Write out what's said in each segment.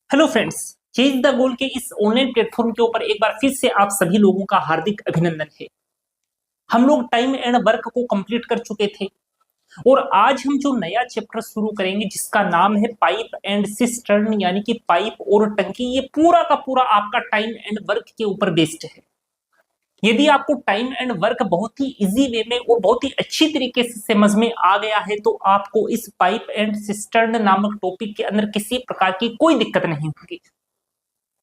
Hello friends, chase the goal के इस online platform के ऊपर एक बार फिर से आप सभी लोगों का हार्दिक अभिनंदन है। हम लोग टाइम एंड वर्क को कंप्लीट कर चुके थे और आज हम जो नया चैप्टर शुरू करेंगे जिसका नाम है पाइप एंड सिस्टर्न, यानी कि पाइप और टंकी। ये पूरा का पूरा आपका टाइम एंड वर्क के ऊपर बेस्ड है। यदि आपको टाइम एंड वर्क बहुत ही इजी वे में और बहुत ही अच्छी तरीके से समझ में आ गया है तो आपको इस पाइप एंड सिस्टर्न नामक टॉपिक के अंदर किसी प्रकार की कोई दिक्कत नहीं होगी।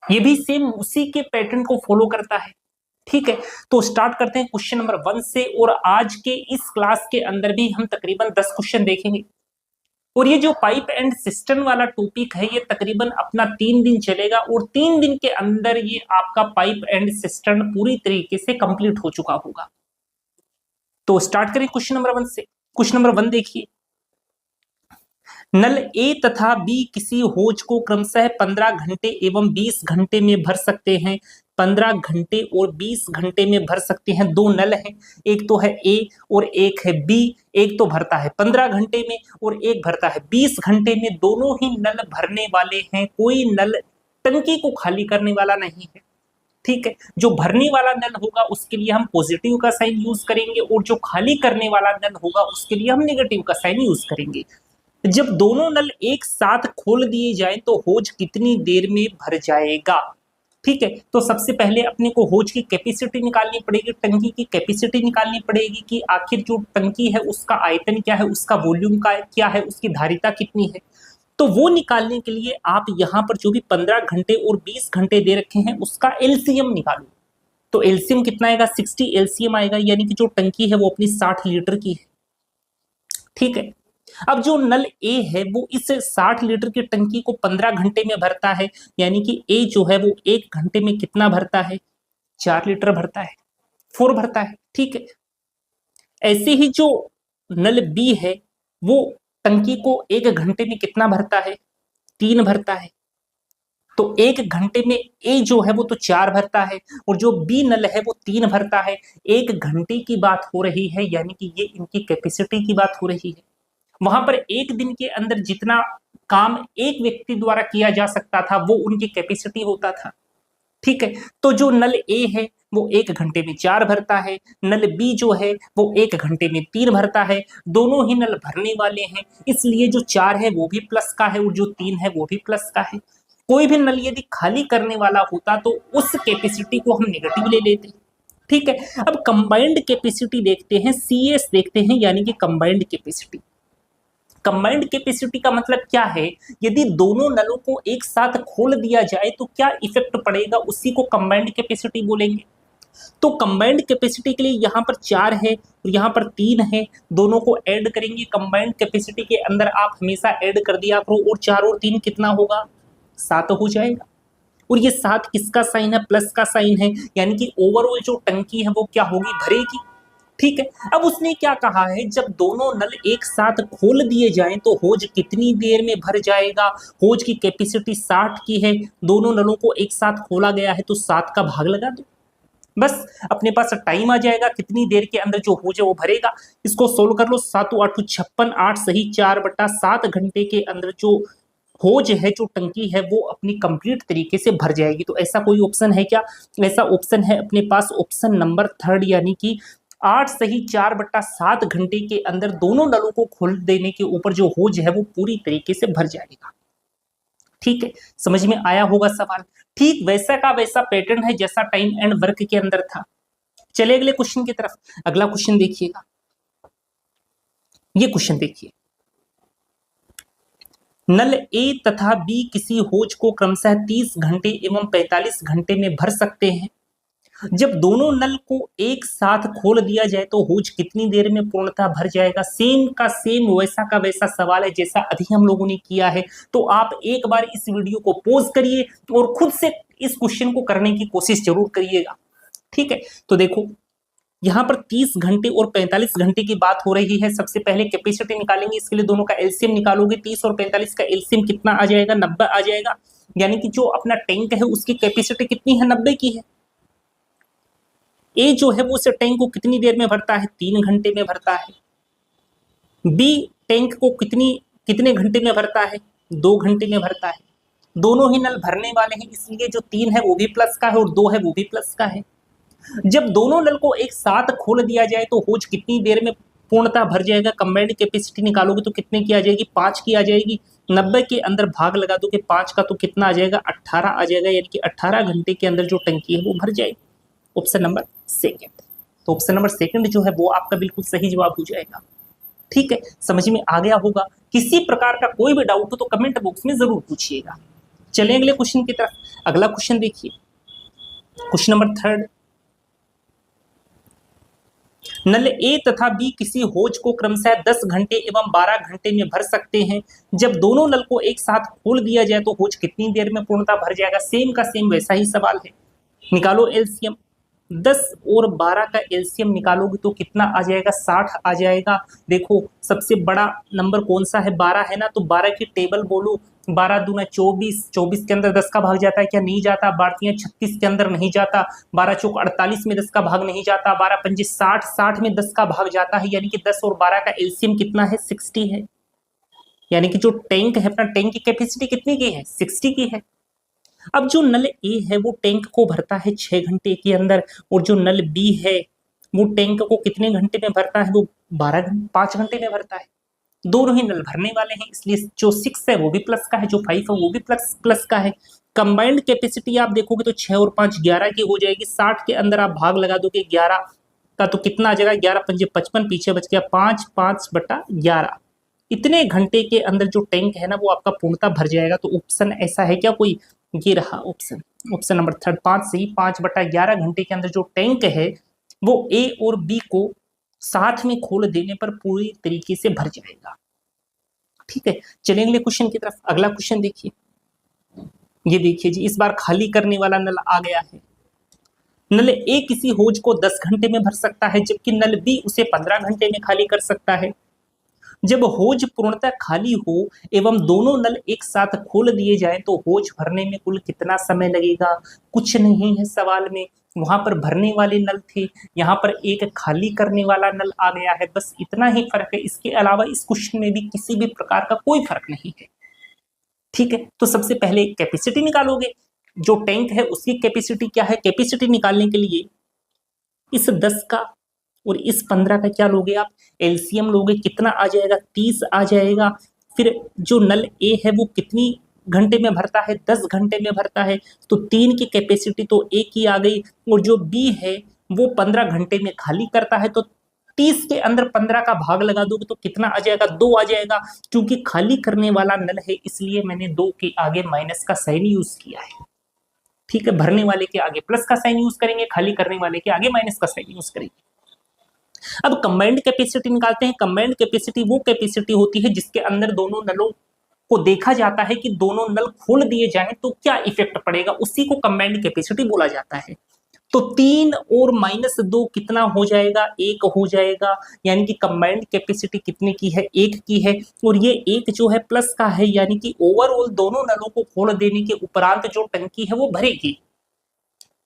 ये भी सेम उसी के पैटर्न को फॉलो करता है। ठीक है, तो स्टार्ट करते हैं क्वेश्चन नंबर 1 से। और आज के इस क्लास के अंदर भी हम तकरीबन 10 क्वेश्चन देखेंगे। और ये जो पाइप एंड सिस्टम वाला टॉपिक है ये तकरीबन अपना 3 दिन चलेगा और 3 दिन के अंदर ये आपका पाइप एंड सिस्टम पूरी तरीके से कंप्लीट हो चुका होगा। तो स्टार्ट करें क्वेश्चन नंबर 1 से। क्वेश्चन नंबर 1 देखिए, नल ए तथा बी किसी होज को क्रमशः 15 घंटे एवं 20 घंटे में भर सकते हैं। 15 घंटे और 20 घंटे में भर सकते हैं। दो नल हैं, एक तो है ए और एक है बी। एक तो भरता है 15 घंटे में और एक भरता है 20 घंटे में। दोनों ही नल भरने वाले हैं, कोई नल टंकी को खाली करने वाला नहीं है। ठीक है, जो भरने वाला नल होगा उसके लिए हम पॉजिटिव का साइन यूज करेंगे और जो खाली करने वाला नल होगा उसके लिए हम नेगेटिव का साइन यूज करेंगे। जब दोनों नल एक साथ खोल दिए जाएं तो होज कितनी देर में भर जाएगा। ठीक है, तो सबसे पहले अपने को होज की कैपेसिटी निकालनी पड़ेगी, टंकी की कैपेसिटी निकालनी पड़ेगी कि आखिर जो टंकी है उसका आयतन क्या है, उसका वॉल्यूम का क्या है, उसकी धारिता कितनी है। तो वो निकालने के लिए आप यहाँ पर जो भी 15 घंटे और 20 घंटे दे रखे हैं उसका एलसीएम निकालो। तो एलसीएम कितना आएगा, 60 एलसीएम आएगा, यानी कि जो टंकी है वो अपनी 60 लीटर की है। ठीक है, अब जो नल ए है वो इस 60 लीटर की टंकी को 15 घंटे में भरता है, यानी कि ए जो है वो 1 घंटे में कितना भरता है, 4 लीटर भरता है, 4 भरता है। ठीक है, ऐसे ही जो नल बी है वो टंकी को 1 घंटे में कितना भरता है, 3 भरता है। तो 1 घंटे में ए जो है वो तो 4 भरता है और जो बी नल है वो 3 भरता है। 1 घंटे की बात हो रही है, यानी कि ये इनकी कैपेसिटी की बात हो रही है। वहां पर एक दिन के अंदर जितना काम एक व्यक्ति द्वारा किया जा सकता था वो उनकी कैपेसिटी होता था। ठीक है, तो जो नल ए है वो 1 घंटे में 4 भरता है, नल बी जो है वो 1 घंटे में 3 भरता है। दोनों ही नल भरने वाले हैं, इसलिए जो 4 है वो भी प्लस का है और जो 3 है वो भी प्लस का है। कोई भी नल यदि खाली करने वाला होता तो उस कैपेसिटी को हम नेगेटिव ले लेते। ठीक है, अब कंबाइंड कैपेसिटी देखते हैं, सीएस देखते हैं, यानी कि कंबाइंड कैपेसिटी। कंबाइंड कैपेसिटी का मतलब क्या है, यदि दोनों नलों को एक साथ खोल दिया जाए तो क्या इफेक्ट पड़ेगा, उसी को कंबाइंड कैपेसिटी बोलेंगे। तो कंबाइंड कैपेसिटी के लिए यहाँ पर 4 है और यहाँ पर 3 है, दोनों को ऐड करेंगे। कंबाइंड कैपेसिटी के अंदर आप हमेशा ऐड कर दिया करो और 4 और 3 कितना होगा, 7 हो जाएगा। और ये 7 किसका साइन है, प्लस का साइन है, यानी कि ओवरऑल जो टंकी है वो क्या होगी, भरेगी। ठीक है, अब उसने क्या कहा है, जब दोनों नल एक साथ खोल दिए जाएं तो होज कितनी देर में भर जाएगा। होज की कैपेसिटी 60 की है, दोनों नलों को एक साथ खोला गया है तो 7 का भाग लगा दो, बस अपने पास टाइम आ जाएगा कितनी देर के अंदर जो होज है वो भरेगा। इसको सोल्व कर लो, 7 8 56, 8 सही 4/7 घंटे के अंदर जो होज है, जो टंकी है वो अपनी कंप्लीट तरीके से भर जाएगी। तो ऐसा कोई ऑप्शन है क्या, ऐसा ऑप्शन है अपने पास ऑप्शन नंबर 3, यानी कि 8 सही 4/7 घंटे के अंदर दोनों नलों को खोल देने के ऊपर जो होज है वो पूरी तरीके से भर जाएगा। ठीक है, समझ में आया होगा सवाल। ठीक वैसा का वैसा पैटर्न है जैसा टाइम एंड वर्क के अंदर था। चलिए अगले क्वेश्चन की तरफ। अगला क्वेश्चन देखिएगा, ये क्वेश्चन देखिए, नल ए तथा बी किसी होज को क्रमशः 30 घंटे एवं 45 घंटे में भर सकते हैं। जब दोनों नल को एक साथ खोल दिया जाए तो होज कितनी देर में पूर्णतः भर जाएगा। सेम का सेम वैसा का वैसा सवाल है जैसा अभी हम लोगों ने किया है। तो आप एक बार इस वीडियो को पॉज करिए और खुद से इस क्वेश्चन को करने की कोशिश जरूर करिएगा। ठीक है, तो देखो यहाँ पर 30 घंटे और 45 घंटे की बात हो रही है। सबसे पहले कैपेसिटी निकालेंगे, इसके लिए दोनों का एलसीएम निकालोगे। 30 और 45 का एलसीएम कितना आ जाएगा, 90 आ जाएगा। यानी कि जो अपना टैंक है उसकी कैपेसिटी कितनी है, 90 की है। ए जो है वो उस टैंक को कितनी देर में भरता है, 3 घंटे में भरता है। बी टैंक को कितने घंटे में भरता है, 2 घंटे में भरता है। दोनों ही नल भरने वाले हैं, इसलिए जो 3 है वो भी प्लस का है और 2 है वो भी प्लस का है। जब दोनों नल को एक साथ खोल दिया जाए तो होज कितनी देर में पूर्णतः भर जाएगा? कंबाइंड कैपेसिटी निकालोगे तो कितने की आ जाएगी? 5 की आ जाएगी। 90 के अंदर भाग लगा दोगे 5 का तो कितना आ जाएगा? 18 आ जाएगा, यानी कि 18 घंटे के अंदर जो टंकी है वो भर जाएगी। Option number second. तो ऑप्शन नंबर सेकंड जो है वो आपका बिल्कुल सही जवाब हो जाएगा। ठीक है, समझ में आ गया होगा। किसी प्रकार का कोई भी डाउट हो तो कमेंट बॉक्स में जरूर पूछिएगा। चलिए अगले क्वेश्चन की तरफ। अगला क्वेश्चन देखिए, क्वेश्चन नंबर थर्ड। नल ए तथा बी किसी होज को क्रमशः 10 घंटे एवं 12 घंटे में भर सकते हैं। जब दोनों नल को एक साथ खोल दिया जाए तो होज कितनी देर में पूर्णतः भर जाएगा? सेम का सेम वैसा ही सवाल है। निकालो एलसीएम। 10 और 12 का एलसीएम निकालोगे तो कितना आ जाएगा? 60 आ जाएगा। देखो सबसे बड़ा नंबर कौन सा है? 12 है ना, तो 12 की टेबल बोलो। 12 दूना 24, 24 के अंदर 10 का भाग जाता है क्या? नहीं जाता। 12 36 के अंदर नहीं जाता। 12 चौक 48 में 10 का भाग नहीं जाता। 12 पंजे 60, 60 में 10 का भाग जाता है, यानी कि 10 और 12 का एलसीएम कितना है? 60 है। यानी कि जो टैंक है अपना, टैंक की कैपेसिटी कितनी की है? 60 की है। अब जो नल ए है वो टैंक को भरता है 6 घंटे के अंदर, और जो नल बी है वो टैंक को कितने घंटे में भरता है? वो 5 घंटे में भरता है। दोनों ही नल भरने वाले हैं, इसलिए जो 6 है वो भी प्लस का है, जो 5 है वो भी प्लस का है। कंबाइंड कैपेसिटी आप देखोगे तो 6 और 5 11 की हो जाएगी। 60 के अंदर आप भाग लगा दोगे 11 का तो कितना आ जाएगा? 11 पंजे 55, पीछे बच गया 5, 5/11। इतने घंटे के अंदर जो टैंक है ना वो आपका पूर्णतः भर जाएगा। तो ऑप्शन ऐसा है क्या कोई? ये रहा ऑप्शन, ऑप्शन नंबर थर्ड। 5 से ही 5/11 घंटे के अंदर जो टैंक है वो ए और बी को साथ में खोल देने पर पूरी तरीके से भर जाएगा। ठीक है, चलेंगे अगले क्वेश्चन की तरफ। अगला क्वेश्चन देखिए, ये देखिए जी, इस बार खाली करने वाला नल आ गया है। नल ए किसी होज को 10 घंटे में भर सकता है, जबकि नल बी उसे 15 घंटे में खाली कर सकता है। जब होज पूर्णतः खाली हो एवं दोनों नल एक साथ खोल दिए जाएं तो होज भरने में कुल कितना समय लगेगा? कुछ नहीं है सवाल में। वहां पर भरने वाले नल थे, यहाँ पर एक खाली करने वाला नल आ गया है, बस इतना ही फर्क है। इसके अलावा इस क्वेश्चन में भी किसी भी प्रकार का कोई फर्क नहीं है। ठीक है, तो सबसे पहले कैपेसिटी निकालोगे। जो टैंक है उसकी कैपेसिटी क्या है? कैपेसिटी निकालने के लिए इस 10 का और इस 15 का क्या लोगे आप? एलसीएम लोगे। कितना आ जाएगा? 30 आ जाएगा। फिर जो नल ए है वो कितनी घंटे में भरता है? 10 घंटे में भरता है, तो 3 की कैपेसिटी तो ए की आ गई। और जो बी है वो 15 घंटे में खाली करता है, तो 30 के अंदर 15 का भाग लगा दोगे तो कितना आ जाएगा? 2 आ जाएगा। क्योंकि खाली करने वाला नल है इसलिए मैंने 2 के आगे माइनस का साइन यूज किया है। ठीक है, भरने वाले के आगे प्लस का साइन यूज करेंगे, खाली करने वाले के आगे माइनस का साइन यूज करेंगे। अब कंबाइंड कैपेसिटी निकालते हैं। कंबाइंड कैपेसिटी वो कैपेसिटी होती है जिसके अंदर दोनों नलों को देखा जाता है कि दोनों नल खोल दिए जाएं तो क्या इफेक्ट पड़ेगा, उसी को कंबाइंड कैपेसिटी बोला जाता है। तो 3 और -2 कितना हो जाएगा? 1 हो जाएगा। यानी कि कंबाइंड कैपेसिटी कितने की है? 1 की है। और ये 1 जो है प्लस का है, यानी कि ओवरऑल दोनों नलों को खोल देने के उपरांत जो टंकी है वो भरेगी।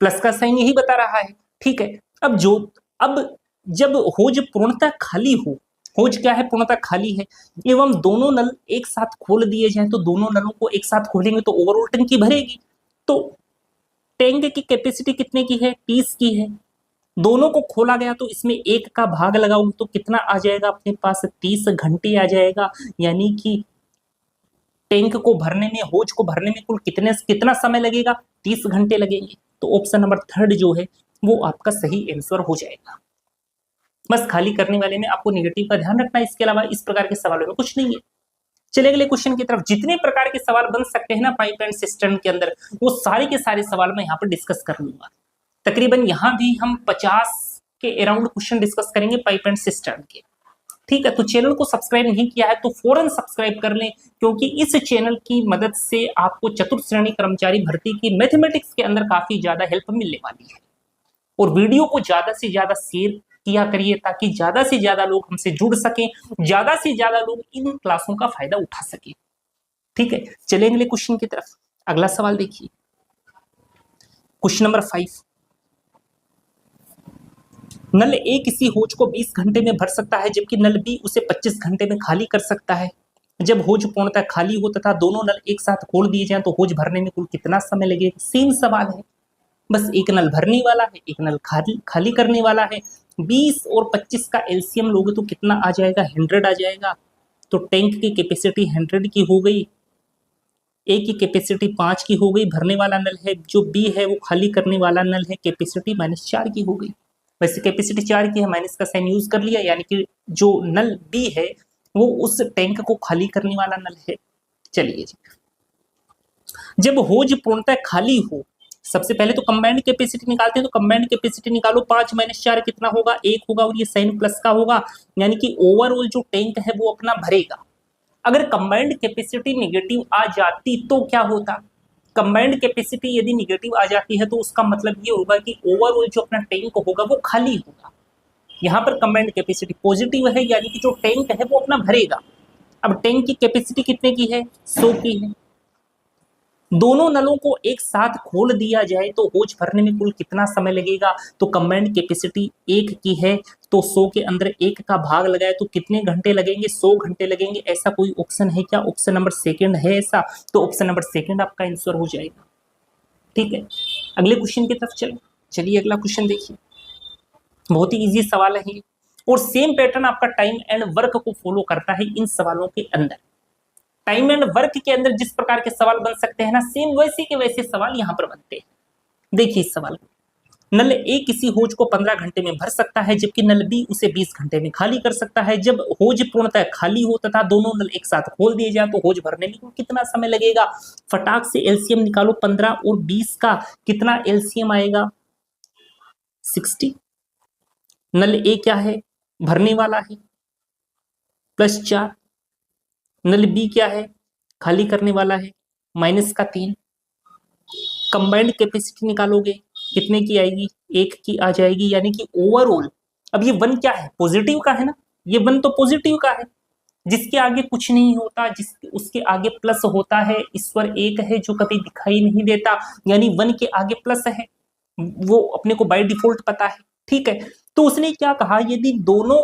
प्लस का साइन यही बता रहा है। ठीक है, अब जब होज पूर्णतः खाली हो, होज क्या है? पूर्णतः खाली है, एवं दोनों नल एक साथ खोल दिए जाएं तो दोनों नलों को एक साथ खोलेंगे तो ओवरऑल टंकी भरेगी। तो टैंक की कैपेसिटी कितने की है? 30 की है। दोनों को खोला गया तो इसमें 1 का भाग लगाओगे तो कितना आ जाएगा अपने पास? 30 घंटे आ जाएगा। यानी कि टैंक को भरने में, होज को भरने में कुल कितना समय लगेगा? 30 घंटे लगेंगे। तो ऑप्शन नंबर थर्ड जो है वो आपका सही आंसर हो जाएगा। बस खाली करने वाले में आपको नेगेटिव का ध्यान रखना है, इसके अलावा इस प्रकार के सवालों में कुछ नहीं है। चलिए अगले क्वेश्चन की तरफ। जितने प्रकार के सवाल बन सकते हैं ना पाइप एंड सिस्टम के अंदर, वो सारे के सारे सवाल मैं यहाँ पर डिस्कस कर लूंगा। तकरीबन यहाँ भी हम 50 के अराउंड क्वेश्चन डिस्कस करेंगे पाइप एंड सिस्टम के। ठीक है, तो चैनल को सब्सक्राइब नहीं किया है तो फौरन सब्सक्राइब कर लें, क्योंकि इस चैनल की मदद से आपको चतुर्थ श्रेणी कर्मचारी भर्ती की मैथमेटिक्स के अंदर काफी ज्यादा हेल्प मिलने वाली है। और वीडियो को ज्यादा से ज्यादा शेयर किया करिए ताकि ज्यादा से ज्यादा लोग हमसे जुड़ सकें, ज्यादा से ज्यादा लोग इन क्लासों का फायदा उठा सके। ठीक है, चलेंगे अगले क्वेश्चन की तरफ। अगला सवाल देखिए, क्वेश्चन नंबर 5। नल ए किसी होज को 20 घंटे में भर सकता है, जबकि नल बी उसे 25 घंटे में खाली कर सकता है। जब होज पूर्णतः खाली हो तथा दोनों नल एक साथ खोल दिए जाएं तो होज भरने में कुल कितना समय लगेगा? सेम सवाल है, बस एक नल भरने वाला है, एक नल खाली खाली करने वाला है। 20 और 25 का एलसीएम लोगे तो कितना आ जाएगा? 100 आ जाएगा। तो टैंक की कैपेसिटी 100 की हो गई, ए की कैपेसिटी 5 की हो गई, भरने वाला नल है, जो बी है वो खाली करने वाला नल है, कैपेसिटी -4 की हो गई। वैसे कैपेसिटी 4 की है, माइनस का साइन यूज कर लिया, यानी कि जो नल बी है वो उस टैंक को खाली करने वाला नल है। चलिए जी, जब होज पूर्णतः खाली हो, सबसे पहले तो कंबाइंड कैपेसिटी निकालते हैं, तो कंबाइंड कैपेसिटी निकालो, 5 - 4 कितना होगा? 1 होगा, और ये साइन प्लस का होगा, यानी कि ओवरऑल जो टैंक है वो अपना भरेगा। अगर कंबाइंड कैपेसिटी नेगेटिव आ जाती तो क्या होता? कंबाइंड कैपेसिटी यदि नेगेटिव आ जाती है तो उसका मतलब ये होगा कि ओवरऑल जो अपना टैंक होगा वो खाली होगा। यहाँ पर कंबाइंड कैपेसिटी पॉजिटिव है, यानी कि जो टैंक है वो अपना भरेगा। अब टैंक की कैपेसिटी कितने की है? 100 की है। दोनों नलों को एक साथ खोल दिया जाए तो होज भरने में कुल कितना समय लगेगा? तो कंबाइंड कैपेसिटी 1 की है, तो 100 के अंदर 1 का भाग लगाए तो कितने घंटे लगेंगे? 100 घंटे लगेंगे। ऐसा कोई ऑप्शन है क्या? ऑप्शन नंबर सेकंड है ऐसा, तो ऑप्शन नंबर सेकंड आपका आंसर हो जाएगा। ठीक है, अगले क्वेश्चन की तरफ चले। चलिए अगला क्वेश्चन देखिए, बहुत ही इजी सवाल है ये, और सेम पैटर्न आपका टाइम एंड वर्क को फॉलो करता है इन सवालों के अंदर। टाइम एंड वर्क के अंदर जिस प्रकार के सवाल बन सकते हैं ना, सेम वैसे के वैसे सवाल यहां पर बनते हैं। देखिए इस सवाल को, नल ए किसी होज को 15 घंटे में भर सकता है, जबकि नल बी उसे 20 घंटे में खाली कर सकता है। जब होज पूर्णतः खाली हो तथा दोनों नल एक साथ खोल दिए जाए तो होज भरने में कितना समय लगेगा? फटाक से एलसीएम निकालो, 15 और 20 का कितना एलसीएम आएगा? 60। नल ए क्या है? भरने वाला है, +4। नल बी क्या है? खाली करने वाला है, -3। कंबाइंड कैपेसिटी निकालोगे कितने की आएगी? 1 की आ जाएगी, यानी कि ओवरऑल, अब ये 1 क्या है? पॉजिटिव का है ना, ये 1 तो पॉजिटिव का है, जिसके आगे कुछ नहीं होता, जिस उसके आगे प्लस होता है। ईश्वर एक है जो कभी दिखाई नहीं देता, यानी 1 के आगे प्लस है, वो अपने को बाय डिफॉल्ट पता है। ठीक है, तो उसने क्या कहा, यदि दोनों,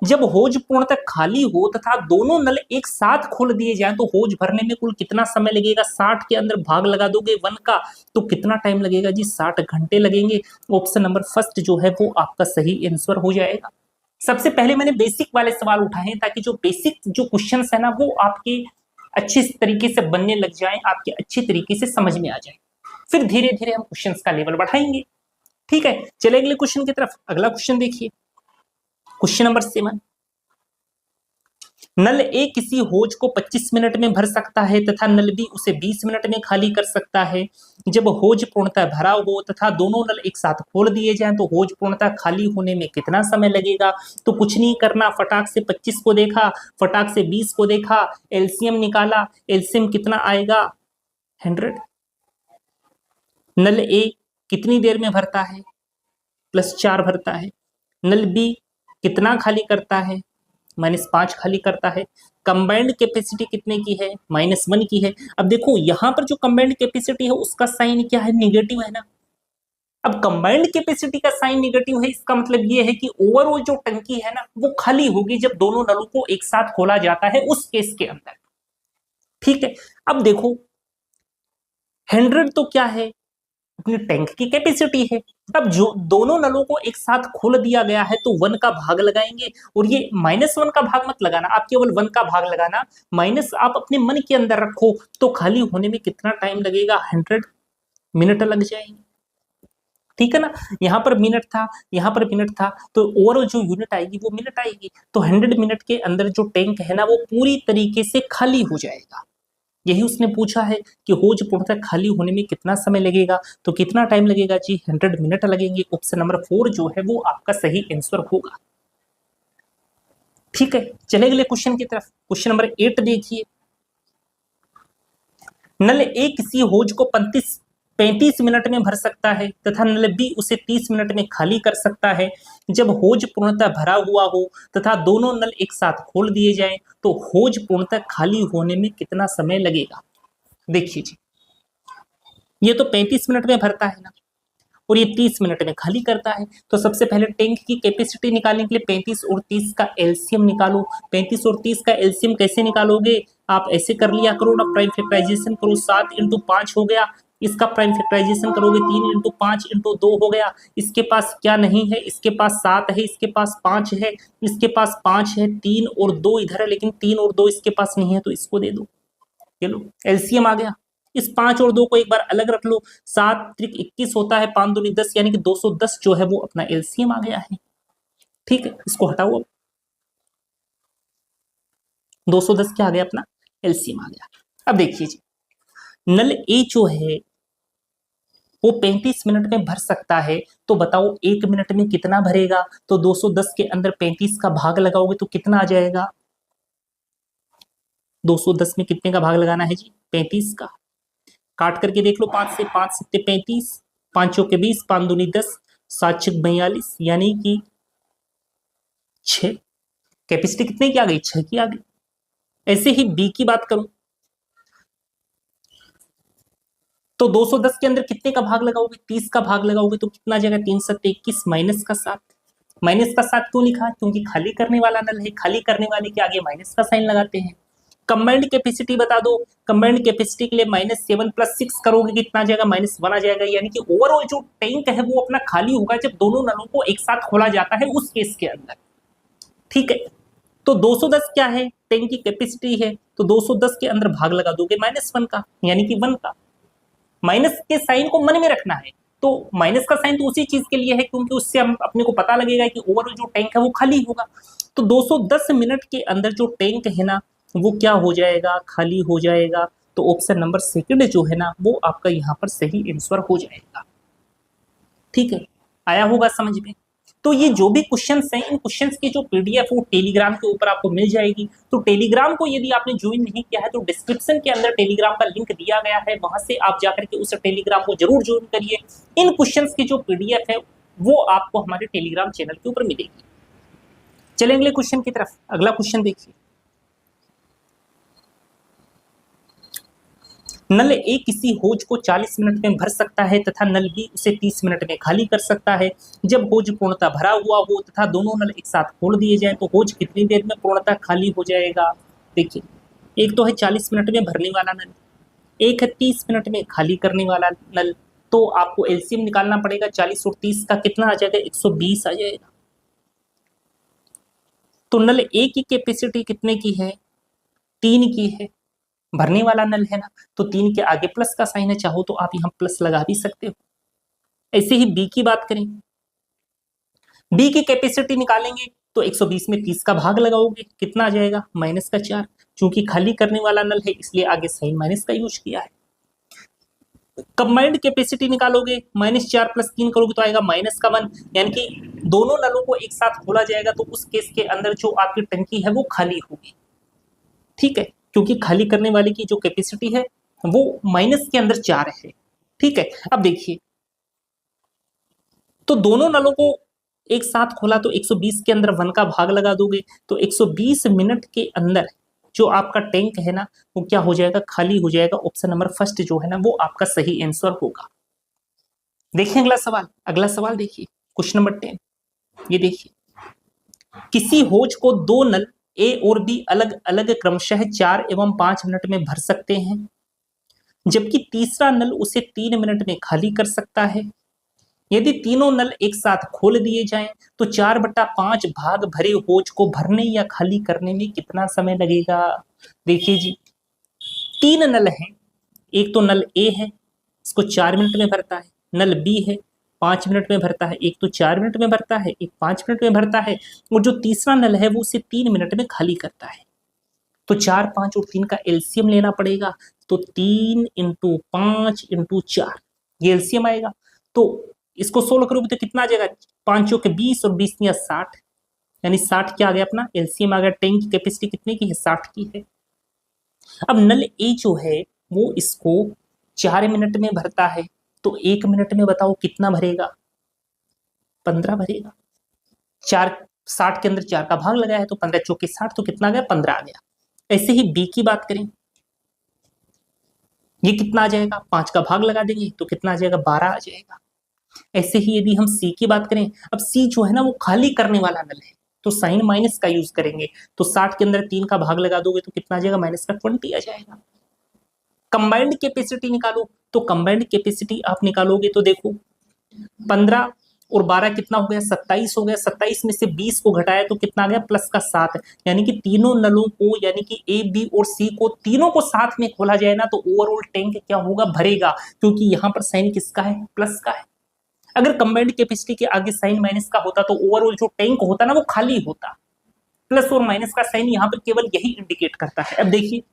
जब होज पूर्णतः खाली हो तथा दोनों नल एक साथ खोल दिए जाएं तो होज भरने में कुल कितना समय लगेगा? 60 के अंदर भाग लगा दोगे 1 का, तो कितना टाइम लगेगा जी? 60 घंटे लगेंगे। ऑप्शन नंबर फर्स्ट जो है वो आपका सही आंसर हो जाएगा। सबसे पहले मैंने बेसिक वाले सवाल उठाए ताकि जो बेसिक जो क्वेश्चन है ना वो आपके अच्छे तरीके से बनने लग जाए, आपके अच्छे तरीके से समझ में आ जाए, फिर धीरे धीरे हम क्वेश्चन का लेवल बढ़ाएंगे। ठीक है, चले अगले क्वेश्चन की तरफ। अगला क्वेश्चन देखिए, क्वेश्चन नंबर 7, नल ए किसी होज को 25 मिनट में भर सकता है तथा नल बी उसे 20 मिनट में खाली कर सकता है। जब होज पूर्णतः भरा हो तथा दोनों नल एक साथ खोल दिए जाएं तो होज पूर्णतः खाली होने में कितना समय लगेगा? तो कुछ नहीं करना, फटाक से 25 को देखा, फटाक से 20 को देखा, एलसीएम निकाला, एलसीएम कितना आएगा? 100। नल ए कितनी देर में भरता है? +4 भरता है। नल बी कितना खाली करता है? -5 खाली करता है। कंबाइंड कैपेसिटी कितने की है? -1 की है। अब देखो यहां पर जो कंबाइंड कैपेसिटी है उसका साइन क्या है? निगेटिव है ना। अब कंबाइंड कैपेसिटी का साइन निगेटिव है, इसका मतलब ये है कि ओवरऑल जो टंकी है ना वो खाली होगी जब दोनों नलों को एक साथ खोला जाता है उस केस के अंदर। ठीक है, अब देखो 100 तो क्या है? अपनी टैंक की कैपेसिटी है। अब जो दोनों नलों को एक साथ खोल दिया गया है तो 1 का भाग लगाएंगे, और ये -1 का भाग मत लगाना, आप केवल 1 का भाग लगाना, माइनस आप अपने मन के अंदर रखो, तो खाली होने में कितना टाइम लगेगा? 100 मिनट लग जाएंगे। ठीक है ना, यहाँ पर मिनट था, यहाँ पर मिनट था, तो ओवरऑल जो यूनिट आएगी वो मिनट आएगी। तो 100 मिनट के अंदर जो टैंक है ना वो पूरी तरीके से खाली हो जाएगा। यही उसने पूछा है कि होज पूर्णतः खाली होने में कितना समय लगेगा, तो कितना टाइम लगेगा जी? 100 मिनट लगेंगे। ऑप्शन नंबर 4 जो है वो आपका सही आंसर होगा। ठीक है, चले अगले क्वेश्चन की तरफ। क्वेश्चन नंबर 8 देखिए, नल ए किसी होज को 35 मिनट में भर सकता है तथा नल बी उसे 30 मिनट में खाली कर सकता है। जब होज पूर्णतः भरा हुआ हो तथा दोनों नल एक साथ खोल दिए जाएं तो होज पूर्णतः खाली होने में कितना समय लगेगा? देखिए जी, ये तो 35 मिनट में भरता है ना, और ये 30 मिनट में खाली करता है। तो सबसे पहले टैंक की कैपेसिटी निकालने के लिए 35 और 30 का एलसीएम निकालो। 35 और 30 का एलसीएम कैसे निकालोगे, आप ऐसे कर लिया करो ना, प्राइम फैक्टराइजेशन करो, 7 × 5 हो गया। इसका प्राइम फैक्टराइजेशन करोगे 3 × 5 × 2 हो गया। इसके पास क्या नहीं है, इसके पास 7 है, इसके पास 5 है, इसके पास 5 है, 3 और 2 इधर है, लेकिन 3 और 2 इसके पास नहीं है, तो इसको दे दो। चलो एलसीएम आ गया। इस 5 और 2 को एक बार अलग रख लो, 7 × 21 होता है, 5 × 2 = 10, यानी कि 210 जो है वो अपना एलसीएम आ गया है। ठीक है, इसको हटाओ। अब 210 क्या आ गया, अपना एलसीएम आ गया। अब देखिए जी, नल ए जो है वो 35 मिनट में भर सकता है, तो बताओ 1 मिनट में कितना भरेगा। तो 210 के अंदर 35 का भाग लगाओगे तो कितना आ जाएगा, 210 में कितने का भाग लगाना है जी, 35 का। काट करके देख लो, 5 से 5 7 35, 5 चौके 20, 5 दूनी 10, 7 छक 42, यानी कि 6। कैपेसिटी कितने की आ गई, 6 की आ गई। ऐसे ही बी की बात करूं तो 210 के अंदर कितने का भाग लगाओगे, 30 का भाग लगाओगे तो कितना आ जाएगा, 3 7 21 माइनस का 7। माइनस का 7 क्यों लिखा, क्योंकि खाली करने वाला नल है, खाली करने वाले के आगे माइनस का साइन लगाते हैं। कंबाइंड कैपेसिटी बता दो, कंबाइंड कैपेसिटी के लिए -7 + 6 करोगे कितना आ जाएगा, -1 आ जाएगा। यानी कि ओवरऑल जो टैंक है वो अपना खाली होगा जब दोनों नलों को एक साथ खोला जाता है, उस केस के अंदर। ठीक है, तो 210 क्या है, टैंक की कैपेसिटी है, तो 210 के अंदर भाग लगा दोगे -1 का, यानी कि 1 का। माइनस के साइन को मन में रखना है, तो माइनस का साइन तो उसी चीज के लिए है क्योंकि उससे हम अपने को पता लगेगा कि ओवरऑल जो टैंक है वो खाली होगा। तो 210 मिनट के अंदर जो टैंक है ना वो क्या हो जाएगा, खाली हो जाएगा। तो ऑप्शन नंबर सेकंड जो है ना वो आपका यहाँ पर सही आंसर हो जाएगा। ठीक है, आया होगा समझ में। तो ये जो भी क्वेश्चंस हैं, इन क्वेश्चंस की जो पीडीएफ वो टेलीग्राम के ऊपर आपको मिल जाएगी। तो टेलीग्राम को यदि आपने ज्वाइन नहीं किया है तो डिस्क्रिप्शन के अंदर टेलीग्राम का लिंक दिया गया है, वहां से आप जाकर के उस टेलीग्राम को जरूर ज्वाइन करिए। इन क्वेश्चंस की जो पीडीएफ है वो आपको हमारे टेलीग्राम चैनल के ऊपर मिलेगी। चलें अगले क्वेश्चन की तरफ। अगला क्वेश्चन देखिए, नल ए किसी होज को 40 मिनट में भर सकता है तथा नल बी उसे 30 मिनट में खाली कर सकता है। जब होज पूर्णतः भरा हुआ हो तथा दोनों नल एक साथ खोल दिए जाएं तो होज कितनी देर में पूर्णतः खाली हो जाएगा। देखिए, एक तो है 40 मिनट में भरने वाला नल, एक है 30 मिनट में खाली करने वाला नल। तो आपको एलसीएम निकालना पड़ेगा, 40 और 30 का कितना आ जाएगा, 120 आ जाएगा। तो नल ए की कैपेसिटी कितने की है, 3 की है, भरने वाला नल है ना, तो 3 के आगे प्लस का साइन है, चाहो तो आप यहां प्लस लगा भी सकते हो। ऐसे ही बी की बात करें, बी की कैपेसिटी निकालेंगे तो 120 में 30 का भाग लगाओगे, कितना आ जाएगा, -4। चूंकि खाली करने वाला नल है इसलिए आगे साइन माइनस का यूज किया है। कंबाइंड कैपेसिटी निकालोगे, -4 + 3 करोगे तो आएगा -1, यानी कि दोनों नलों को एक साथ खोला जाएगा तो उस केस के अंदर जो आपकी टंकी है वो खाली होगी। ठीक है, क्योंकि खाली करने वाले की जो कैपेसिटी है वो माइनस के अंदर 4 है। ठीक है, अब देखिए, तो दोनों नलों को एक साथ खोला तो 120 के अंदर 1 का भाग लगा दोगे तो 120 मिनट के अंदर जो आपका टैंक है ना वो क्या हो जाएगा, खाली हो जाएगा। ऑप्शन नंबर फर्स्ट जो है ना वो आपका सही आंसर होगा। देखिए अगला सवाल, अगला सवाल देखिए, क्वेश्चन नंबर 10। ये देखिए, किसी होज को 2 नल ए और बी अलग अलग क्रमशः 4 एवं 5 मिनट में भर सकते हैं, जबकि तीसरा नल उसे 3 मिनट में खाली कर सकता है। यदि तीनों नल एक साथ खोल दिए जाएं तो 4/5 भाग भरे होज को भरने या खाली करने में कितना समय लगेगा। देखिए जी, 3 नल हैं, एक तो नल ए है, इसको 4 मिनट में भरता है, नल बी है 5 मिनट में भरता है, एक तो 4 मिनट में भरता है, एक 5 मिनट में भरता है, और जो तीसरा नल है वो उसे 3 मिनट में खाली करता है। तो 4, 5 और 3 का एलसीएम लेना पड़ेगा। तो 3 × 5 × 4 ये एलसीएम आएगा। तो इसको सोल्व करोगे तो कितना आ जाएगा, 5 चौके 20 और 20 × 60, यानी 60 क्या आ गया, अपना एलसीएम आ गया। टैंक की कैपेसिटी कितने की है, 60 की है। अब नल ए जो है वो इसको 4 मिनट में भरता है, तो 1 मिनट में बताओ कितना भरेगा, 15 भरेगा। 4 60 के अंदर 4 का भाग लगाया है तो 15 चौके 60, तो कितना आ गया, 15 आ गया। ऐसे ही बी की बात करें, ये कितना आ जाएगा, 5 का भाग लगा देंगे तो कितना आ जाएगा, 12 आ जाएगा। ऐसे ही यदि हम सी की बात करें, अब सी जो है ना वो खाली करने वाला नल है, तो साइन माइनस का यूज करेंगे, तो 60 के अंदर 3 का भाग लगा दोगे तो कितना आ जाएगा, माइनस का 20 आ जाएगा। कंबाइंड कैपेसिटी निकालो, तो कंबाइंड कैपेसिटी आप निकालोगे तो देखो 15 और 12 कितना हो गया, 27 हो गया। 27 में से 20 को घटाया तो कितना आ गया, प्लस का 7। यानी कि तीनों नलों को, यानी कि ए बी और सी को, तीनों को साथ में खोला जाए ना तो ओवरऑल टैंक क्या होगा, भरेगा, क्योंकि यहाँ पर साइन किसका है, प्लस का है। अगर कंबाइंड कैपेसिटी के आगे साइन माइनस का होता तो ओवरऑल जो टैंक होता ना वो खाली होता। प्लस और माइनस का साइन यहाँ पर केवल यही इंडिकेट करता है। अब देखिए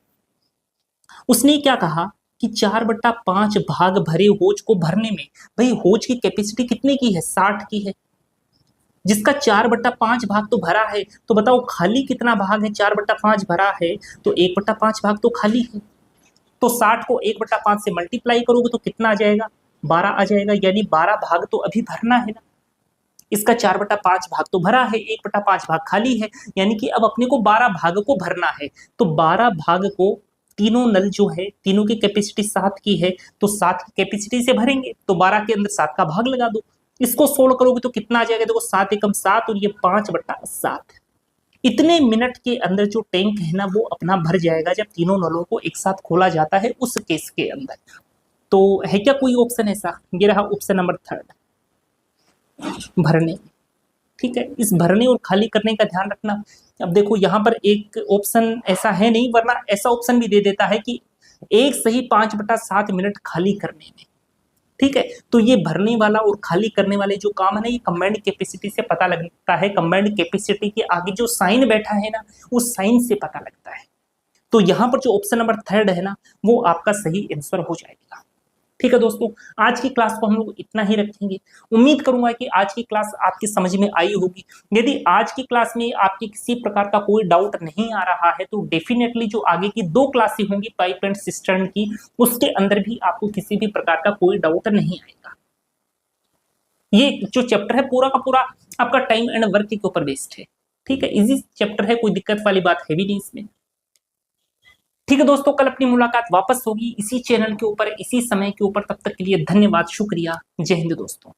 उसने क्या कहा कि 4/5 भाग भरे होज को भरने में, भाई होज की कैपेसिटी कितने की है, 60 की है, जिसका 4/5 भाग तो भरा है, तो बताओ खाली कितना भाग है, 4/5 भरा है तो 1/5 भाग तो खाली है, तो 60 को 1/5 से मल्टीप्लाई करोगे तो कितना आ जाएगा, 12 आ जाएगा। यानी 12 भाग तो अभी भरना है ना, इसका 4/5 भाग तो भरा है, 1/5 भाग खाली है, यानी कि अब अपने को 12 भाग को भरना है। तो 12 भाग को तीनों नल जो है, तीनों की कैपेसिटी 7 की है, तो 7 की कैपेसिटी से भरेंगे, तो 12 के अंदर 7 का भाग लगा दो, इसको सोल्व करोगे तो कितना आ जाएगा, देखो 7 एकम 7 और ये 5/7। इतने मिनट के अंदर जो टैंक है ना वो अपना भर जाएगा, जब तीनों नलों को एक साथ खोला जाता है उस केस के अंदर। तो है क्या कोई ऑप्शन ऐसा, ये रहा ऑप्शन नंबर 3, भरने। ठीक है, इस भरने और खाली करने का ध्यान रखना। अब देखो यहाँ पर एक ऑप्शन ऐसा है नहीं, वरना ऐसा ऑप्शन भी दे देता है कि एक सही 5/7 मिनट खाली करने में। ठीक है, तो ये भरने वाला और खाली करने वाले जो काम है ना, ये कंबाइंड कैपेसिटी से पता लगता है। कंबाइंड कैपेसिटी के आगे जो साइन बैठा है ना, उस साइन से पता लगता है। तो यहाँ पर जो ऑप्शन नंबर 3 है ना, वो आपका सही आंसर हो जाएगा। ठीक है दोस्तों, आज की क्लास को हम लोग इतना ही रखेंगे। उम्मीद करूंगा कि आज की क्लास आपकी समझ में आई होगी। यदि आज की क्लास में आपकी किसी प्रकार का कोई डाउट नहीं आ रहा है तो डेफिनेटली जो आगे की 2 क्लासें होंगी पाइप एंड सिस्टर्न की, उसके अंदर भी आपको किसी भी प्रकार का कोई डाउट नहीं आएगा। ये जो चैप्टर है पूरा का पूरा आपका टाइम एंड वर्क के ऊपर बेस्ड है। ठीक है, इजी चैप्टर है, कोई दिक्कत वाली बात है भी नहीं इसमें। ठीक है दोस्तों, कल अपनी मुलाकात वापस होगी इसी चैनल के ऊपर, इसी समय के ऊपर। तब तक के लिए धन्यवाद, शुक्रिया, जय हिंद दोस्तों।